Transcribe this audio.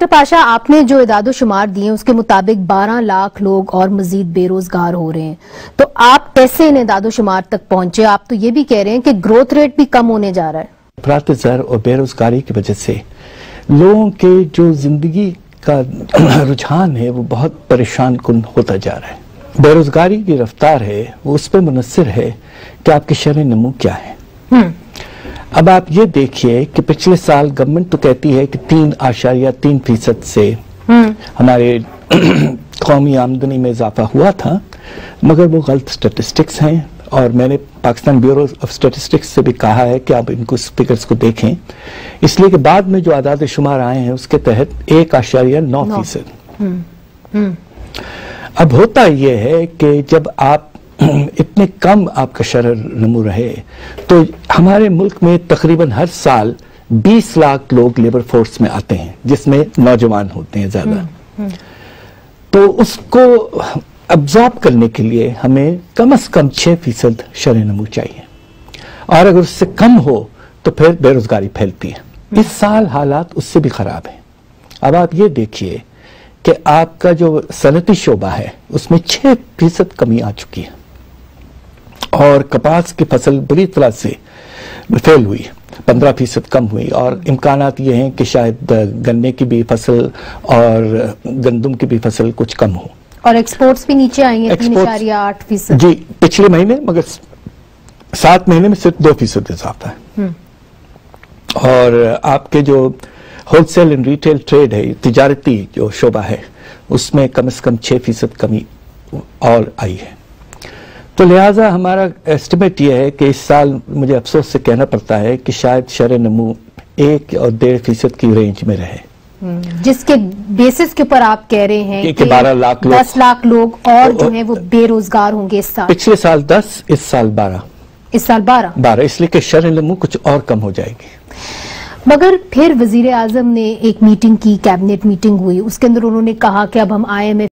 पाशा, आपने जो इदादो-शुमार दिए उसके मुताबिक 12 लाख लोग और मजीद बेरोजगार हो रहे हैं, तो आप कैसे इन इदादो-शुमार तक पहुंचे? आप तो ये भी कह रहे हैं कि ग्रोथ रेट भी कम होने जा रहा है। अफरात ज़र और बेरोजगारी की वजह से लोगों के जो जिंदगी का रुझान है वो बहुत परेशान कुन होता जा रहा है। बेरोजगारी की रफ्तार है वो उस पर मुनस्सिर है कि आपकी शरह नमू क्या है। अब आप ये देखिए कि पिछले साल गवर्नमेंट तो कहती है कि 3.3% से हमारे कौमी आमदनी में इजाफा हुआ था, मगर वो गलत स्टेटिस्टिक्स हैं और मैंने पाकिस्तान ब्यूरो ऑफ स्टेटिस्टिक्स से भी कहा है कि आप इनको फिगर्स को देखें, इसलिए कि बाद में जो आदाद शुमार आए हैं उसके तहत 1.9%। अब होता यह है कि जब आप इतने कम आपका शरह नमू रहे तो हमारे मुल्क में तकरीबन हर साल 20 लाख लोग लेबर फोर्स में आते हैं, जिसमें नौजवान होते हैं ज्यादा। तो उसको अब्जॉर्ब करने के लिए हमें कम से कम 6% शरह नमू चाहिए, और अगर उससे कम हो तो फिर बेरोजगारी फैलती है। इस साल हालात उससे भी खराब है। अब आप ये देखिए कि आपका जो सनती शोबा है उसमें 6% कमी आ चुकी है, और कपास की फसल बुरी तरह से फेल हुई, 15% कम हुई, और इम्कानात ये हैं कि शायद गन्ने की भी फसल और गंदम की भी फसल कुछ कम हो, और एक्सपोर्ट्स भी नीचे आएंगे 3.8%। जी, पिछले महीने, मगर 7 महीने में सिर्फ 2% इजाफा है। और आपके जो होलसेल एंड रिटेल ट्रेड है, तिजारती जो शोबा है, उसमें कम से कम 6% कमी और आई है। तो लिहाजा हमारा एस्टिमेट यह है कि इस साल मुझे अफसोस से कहना पड़ता है कि शायद शरह नमू 1 और 1.5% की रेंज में रहे, जिसके बेसिस के ऊपर आप कह रहे हैं कि 12 लाख लोग, 10 लाख लोग और जो है वो बेरोजगार होंगे इस साल। पिछले साल 10, इस साल 12। इस साल 12, इसलिए कि शरह नमू कुछ और कम हो जाएगी। मगर फिर वजीर आजम ने एक मीटिंग की, कैबिनेट मीटिंग हुई, उसके अंदर उन्होंने कहा कि अब हम IMF